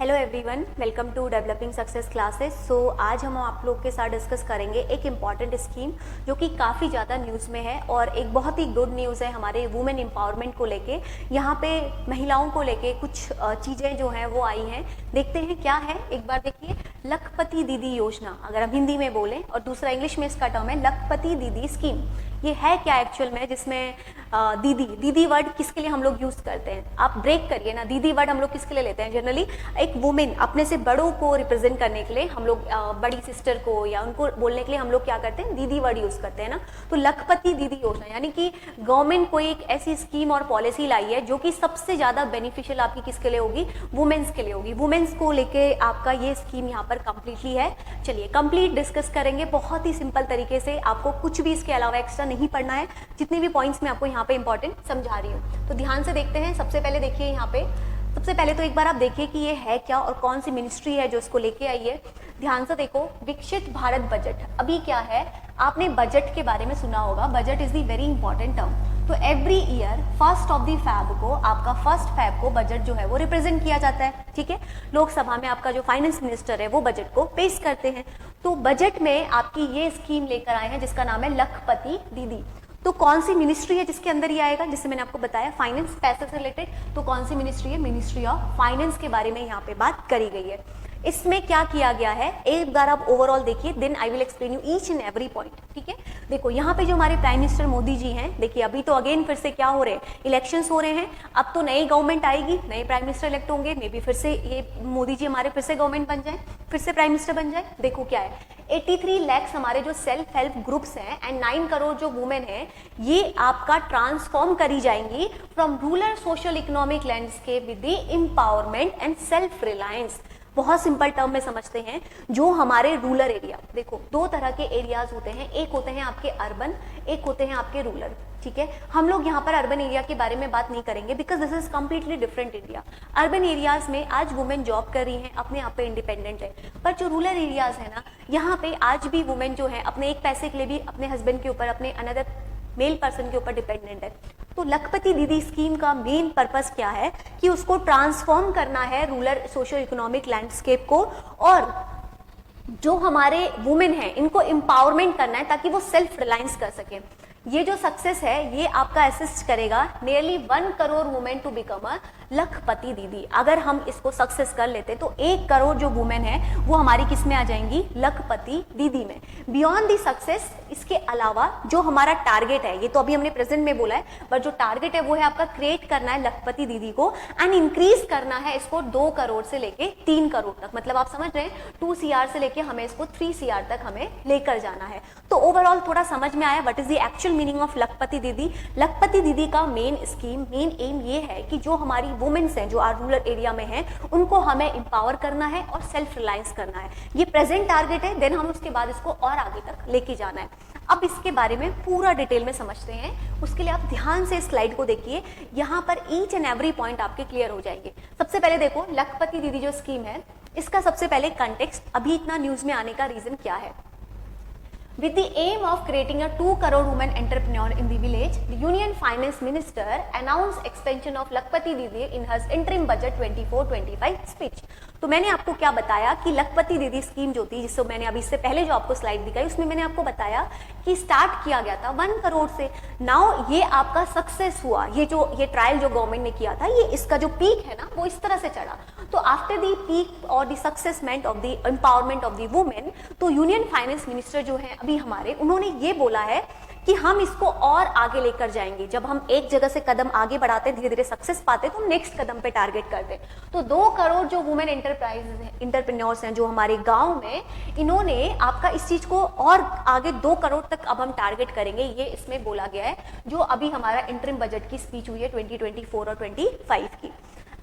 Hello everyone, welcome to developing success classes. So आज हम आप लोग के साथ डिस्कस करेंगे एक इम्पॉर्टेंट स्कीम जो कि काफ़ी ज़्यादा न्यूज़ में है और एक बहुत ही गुड न्यूज़ है हमारे वुमेन एम्पावरमेंट को लेके। यहाँ पे महिलाओं को लेके कुछ चीज़ें जो हैं वो आई हैं, देखते हैं क्या है। एक बार देखिए, लखपति दीदी योजना अगर हम हिंदी में बोलें, और दूसरा इंग्लिश में इसका टर्म है लखपति दीदी स्कीम। ये है क्या एक्चुअल में, जिसमें दीदी वर्ड किसके लिए हम लोग यूज़ करते हैं? आप ब्रेक करिए ना, दीदी वर्ड हम लोग किसके लिए लेते हैं? जनरली एक वुमेन अपने से बड़ों को रिप्रेजेंट करने के लिए हम लोग बड़ी सिस्टर को या उनको बोलने के लिए हम लोग क्या करते हैं? दीदी वर्ड यूज़ करते हैं ना। तो लखपति दीदी योजना यानी कि गवर्नमेंट कोई एक ऐसी स्कीम और पॉलिसी लाई है जो कि सबसे ज़्यादा बेनिफिशियल आपकी किसके लिए होगी? वुमेन्स के लिए होगी। वुमेन्स को लेके आपका ये स्कीम यहाँ पर कंप्लीटली है। चलिए कंप्लीट डिस्कस करेंगे बहुत ही सिंपल तरीके से, आपको कुछ भी इसके अलावा एक्स्ट्रा नहीं पढ़ना है। जितने भी पॉइंट्स मैं आपको यहाँ पे इंपॉर्टेंट समझा रही हूँ तो ध्यान से देखते हैं। सबसे पहले देखिए, यहाँ पे सबसे पहले तो एक बार आप देखिए कि ये है क्या और कौन सी मिनिस्ट्री है जो इसको लेके आई है। ध्यान से देखो, विकसित भारत बजट। अभी क्या है, आपने बजट के बारे में सुना होगा, budget is the very important term. तो every year first of the Feb को, आपका फर्स्ट फैब को बजट जो है वो रिप्रेजेंट किया जाता है, ठीक है। लोकसभा में आपका जो फाइनेंस मिनिस्टर है वो बजट को पेश करते हैं। तो बजट में आपकी ये स्कीम लेकर आए हैं जिसका नाम है लखपति दीदी। तो कौन सी मिनिस्ट्री है जिसके अंदर ये आएगा? जिससे मैंने आपको बताया फाइनेंस, पैसे से रिलेटेड। तो कौन सी मिनिस्ट्री है? मिनिस्ट्री ऑफ फाइनेंस के बारे में यहाँ पे बात करी गई है। इसमें क्या किया गया है एक बार आप ओवरऑल देखिए, then I will explain you each and every point, ठीक है। देखो यहाँ पे जो हमारे प्राइम मिनिस्टर मोदी जी हैं, देखिए अभी तो अगेन फिर से क्या हो रहे हैं, इलेक्शंस हो रहे हैं। अब तो नई गवर्नमेंट आएगी, नए प्राइम मिनिस्टर इलेक्ट होंगे, मे बी फिर से ये मोदी जी हमारे फिर से गवर्नमेंट बन जाए, फिर से प्राइम मिनिस्टर बन जाए। देखो क्या है, 83 लाख हमारे जो सेल्फ हेल्प ग्रुप्स हैं एंड 9 करोड़ जो वुमेन हैं, ये आपका ट्रांसफॉर्म करी जाएंगी from rural social economic landscape with the empowerment and self reliance. बहुत सिंपल टर्म में समझते हैं, जो हमारे रूरल एरिया, देखो दो तरह के एरियाज होते हैं, एक होते हैं आपके अर्बन, एक होते हैं आपके रूरल, ठीक है। हम लोग यहाँ पर अर्बन एरिया के बारे में बात नहीं करेंगे because this is completely different area. Urban areas में आज वुमेन जॉब कर रही हैं, अपने आप पे इंडिपेंडेंट है, पर जो रूरल एरियाज है ना, यहाँ पे आज भी वुमेन जो है अपने एक पैसे के लिए भी अपने हस्बैंड के ऊपर, अपने अनदर मेल पर्सन के ऊपर डिपेंडेंट है। तो लखपति दीदी स्कीम का मेन पर्पस क्या है कि उसको ट्रांसफॉर्म करना है रूरल सोशो इकोनॉमिक लैंडस्केप को, और जो हमारे वुमेन हैं इनको एम्पावरमेंट करना है ताकि वो सेल्फ रिलायंस कर सके। ये जो सक्सेस है ये आपका असिस्ट करेगा nearly 1 crore women to become a Lakhpati Didi. अगर हम इसको सक्सेस कर लेते तो 1 करोड़ जो वुमेन है वो हमारी किस में आ जाएंगी? लखपति दीदी में। बियॉन्ड दी सक्सेस, इसके अलावा जो हमारा टारगेट है, ये तो अभी हमने प्रेजेंट में बोला है, बट जो टारगेट है वो है आपका क्रिएट करना है लखपति दीदी को एंड इंक्रीज करना है इसको 2 करोड़ से लेके 3 करोड़ तक। मतलब आप समझ रहे हैं, 2 CR से लेके हमें इसको 3 CR तक हमें लेकर जाना है। तो ओवरऑल थोड़ा समझ में आया what is the actual meaning of लखपति दीदी। लखपति दीदी का मेन स्कीम, मेन एम ये है कि जो हमारी वुमेन्स हैं जो रूरल एरिया में हैं, उनको हमें एम्पावर करना है और सेल्फ रिलायंस करना है। ये प्रेजेंट टारगेट है, देन हम उसके बाद इसको और आगे तक लेके जाना है। अब इसके बारे में पूरा डिटेल में समझते हैं, उसके लिए आप ध्यान से स्लाइड को देखिए, यहाँ पर ईच एंड एवरी पॉइंट आपके क्लियर हो जाएंगे। सबसे पहले देखो, लखपति दीदी जो स्कीम है इसका सबसे पहले कंटेक्स्ट, अभी इतना न्यूज में आने का रीजन क्या है। With the aim of creating a 2 crore women entrepreneur in the village, the Union Finance Minister announced expansion of Lakhpati Didi in her interim budget 24-25 speech। तो मैंने आपको क्या बताया कि लखपति दीदी स्कीम जो थी, जिससे मैंने अभी इससे पहले जो आपको स्लाइड दिखाई उसमें मैंने आपको बताया कि स्टार्ट किया गया था 1 करोड़ से। नाउ ये आपका सक्सेस हुआ, ये ट्रायल जो गवर्नमेंट ने किया था, ये इसका जो पीक है ना वो इस तरह से चढ़ा। तो आफ्टर दी पीक और the successment of the empowerment of the women, तो यूनियन फाइनेंस मिनिस्टर जो है अभी हमारे, उन्होंने ये बोला है कि हम इसको और आगे लेकर जाएंगे। जब हम एक जगह से कदम आगे बढ़ाते, धीरे धीरे सक्सेस पाते, तो हम नेक्स्ट कदम पे टारगेट करते हैं। तो 2 करोड़ जो वुमेन एंटरप्रेन्योर्स हैं जो हमारे गांव में, इन्होंने आपका इस चीज को और आगे 2 करोड़ तक अब हम टारगेट करेंगे, ये इसमें बोला गया है, जो अभी हमारा इंटरिम बजट की स्पीच हुई है 2024 और 25 की।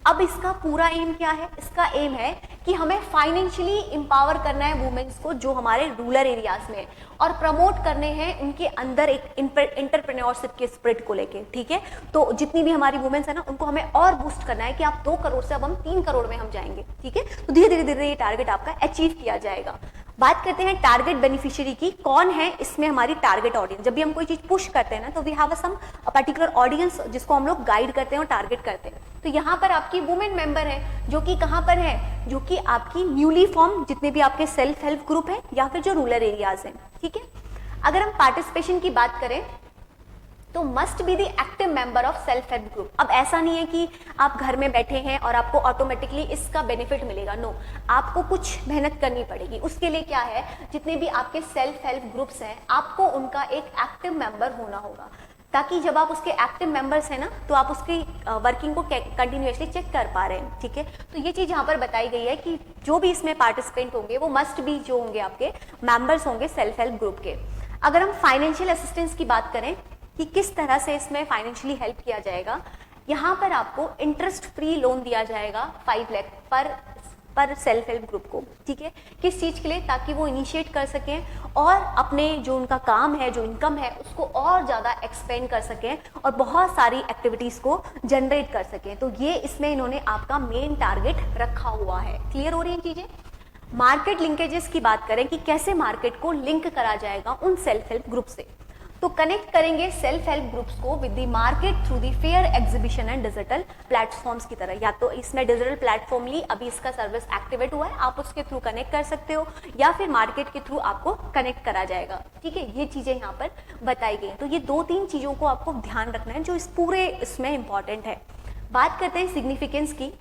अब इसका पूरा एम क्या है? इसका एम है कि हमें फाइनेंशियली एम्पावर करना है वुमेन्स को जो हमारे रूरल एरियाज में है, और प्रमोट करने हैं उनके अंदर एक एंटरप्रेन्योरशिप के स्पिरिट को लेके, ठीक है। तो जितनी भी हमारी वुमेन्स है ना, उनको हमें और बूस्ट करना है कि आप 2 करोड़ से अब हम 3 करोड़ में हम जाएंगे, ठीक है। तो धीरे धीरे धीरे ये टारगेट आपका अचीव किया जाएगा। बात करते हैं टारगेट बेनिफिशियरी की, कौन है इसमें हमारी टारगेट ऑडियंस। जब भी हम कोई चीज पुश करते हैं ना, तो we have some particular audience जिसको हम लोग गाइड करते हैं और टारगेट करते हैं। तो यहाँ पर आपकी वुमेन मेंबर है जो कि कहाँ पर है, जो कि आपकी न्यूली फॉर्म जितने भी आपके सेल्फ हेल्प ग्रुप है या फिर जो रूरल एरियाज हैं, ठीक है। अगर हम पार्टिसिपेशन की बात करें तो must be the active member of self help group. अब ऐसा नहीं है कि आप घर में बैठे हैं और आपको ऑटोमेटिकली इसका बेनिफिट मिलेगा, नो, आपको कुछ मेहनत करनी पड़ेगी। उसके लिए क्या है, जितने भी आपके सेल्फ हेल्प ग्रुप्स हैं आपको उनका एक एक्टिव मेंबर होना होगा, ताकि जब आप उसके एक्टिव मेंबर्स हैं ना, तो आप उसकी वर्किंग को कंटिन्यूसली चेक कर पा रहे हैं, ठीक है। तो ये चीज यहाँ पर बताई गई है कि जो भी इसमें पार्टिसिपेंट होंगे वो मस्ट बी जो होंगे आपके मेंबर्स होंगे सेल्फ हेल्प ग्रुप के। अगर हम फाइनेंशियल असिस्टेंस की बात करें कि किस तरह से इसमें फाइनेंशियली हेल्प किया जाएगा, यहाँ पर आपको इंटरेस्ट फ्री लोन दिया जाएगा 5 लाख पर सेल्फ हेल्प ग्रुप को, ठीक है। किस चीज के लिए, ताकि वो इनिशिएट कर सकें और अपने जो उनका काम है, जो इनकम है, उसको और ज्यादा एक्सपेंड कर सकें और बहुत सारी एक्टिविटीज को जनरेट कर सकें। तो ये इसमें इन्होंने आपका मेन टारगेट रखा हुआ है। क्लियर हो रही है चीजें। मार्केट लिंकेजेस की बात करें कि कैसे मार्केट को लिंक करा जाएगा उन सेल्फ हेल्प ग्रुप से, तो कनेक्ट करेंगे सेल्फ हेल्प ग्रुप्स को with the market through the fair exhibition and digital platforms की तरह। या तो इसमें डिजिटल प्लेटफॉर्म ली, अभी इसका सर्विस एक्टिवेट हुआ है, आप उसके थ्रू कनेक्ट कर सकते हो, या फिर मार्केट के थ्रू आपको कनेक्ट करा जाएगा, ठीक है। ये चीजें यहाँ पर बताई गई। तो ये 2-3 चीजों को आपको ध्यान रखना है जो इस पूरे इसमें इंपॉर्टेंट है। बात करते हैं सिग्निफिकेंस की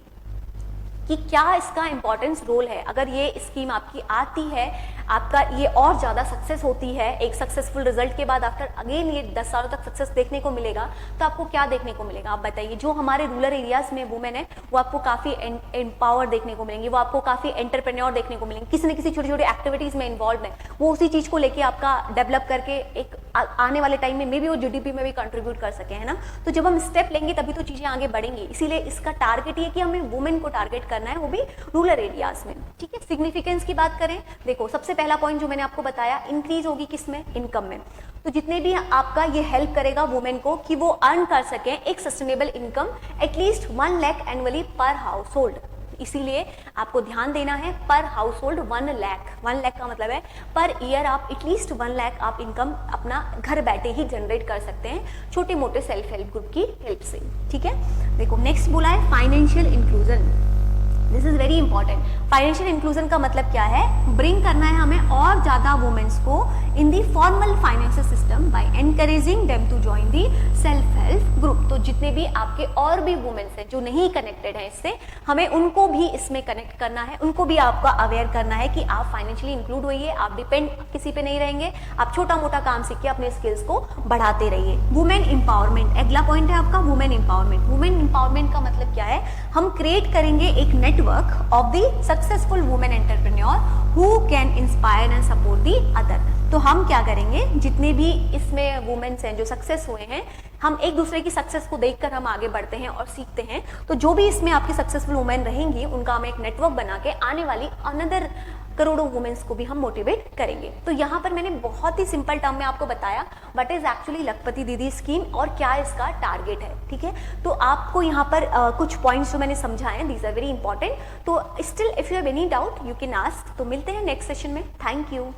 कि क्या इसका इंपॉर्टेंस रोल है। अगर ये स्कीम आपकी आती है, आपका ये और ज़्यादा सक्सेस होती है, एक सक्सेसफुल रिजल्ट के बाद आफ्टर अगेन ये 10 सालों तक सक्सेस देखने को मिलेगा, तो आपको क्या देखने को मिलेगा आप बताइए। जो हमारे रूरल एरियाज में वुमेन है वो आपको काफ़ी एम्पावर देखने को मिलेंगी, वो आपको काफ़ी एंटरप्रेन्योर देखने को मिलेंगे, किसी न किसी छोटी छोटी एक्टिविटीज़ में इन्वॉल्व है, वो उसी चीज़ को लेके आपका डेवलप करके एक आने वाले टाइम में मे बी वो जीडीपी में भी कंट्रीब्यूट कर सके, है ना। तो जब हम स्टेप लेंगे तभी तो चीज़ें आगे बढ़ेंगी। इसीलिए इसका टारगेट ये कि हमें वुमेन को टारगेट करना है, वो भी रूरल एरियाज में, ठीक है। सिग्निफिकेंस की बात करें, देखो सबसे पहला पॉइंट जो मैंने आपको बताया, इंक्रीज होगी किसमें, इनकम में। तो जितने भी आपका ये हेल्प करेगा वुमेन को कि वो अर्न कर सकें एक sustainable income at least 1 lakh annually पर हाउस होल्ड। इसीलिए आपको ध्यान देना है पर हाउस होल्ड 1 लाख का मतलब है पर ईयर आप एटलीस्ट 1 लाख आप इनकम अपना घर बैठे ही जनरेट कर सकते हैं छोटे मोटे सेल्फ हेल्प ग्रुप की हेल्प से, ठीक है। देखो नेक्स्ट बोला है financial inclusion. This is very important. Financial inclusion का मतलब क्या है, ब्रिंग करना है हमें और ज्यादा वुमेन्स को in the formal financial system by encouraging them to join the self help group. तो जितने भी आपके और भी वुमेन्स हैं जो नहीं कनेक्टेड हैं इससे, हमें उनको भी इसमें कनेक्ट करना है, उनको भी आपका अवेयर करना है कि आप फाइनेंशियली इंक्लूड होइए, आप डिपेंड किसी पे नहीं रहेंगे, आप छोटा मोटा काम सीख के अपने स्किल्स को बढ़ाते रहिए। वुमेन एम्पावरमेंट अगला पॉइंट है आपका, वुमेन एम्पावरमेंट। वुमेन एम्पावरमेंट का मतलब क्या है, हम क्रिएट करेंगे एक network of the successful women entrepreneur who can inspire and support the other. तो हम क्या करेंगे, जितने भी इसमें वुमेन्स हैं जो सक्सेस हुए हैं, हम एक दूसरे की सक्सेस को देखकर हम आगे बढ़ते हैं और सीखते हैं। तो जो भी इसमें आपकी सक्सेसफुल वुमेन रहेंगी उनका हम एक नेटवर्क बना के आने वाली अनदर करोड़ों वुमेन्स को भी हम मोटिवेट करेंगे। तो यहाँ पर मैंने बहुत ही सिंपल टर्म में आपको बताया व्हाट इज एक्चुअली लखपति दीदी स्कीम और क्या इसका टारगेट है, ठीक है। तो आपको यहाँ पर कुछ पॉइंट्स जो मैंने समझाए हैं दीज आर वेरी इंपॉर्टेंट। तो still if you have any doubt you can ask. तो मिलते हैं नेक्स्ट सेशन में। Thank you.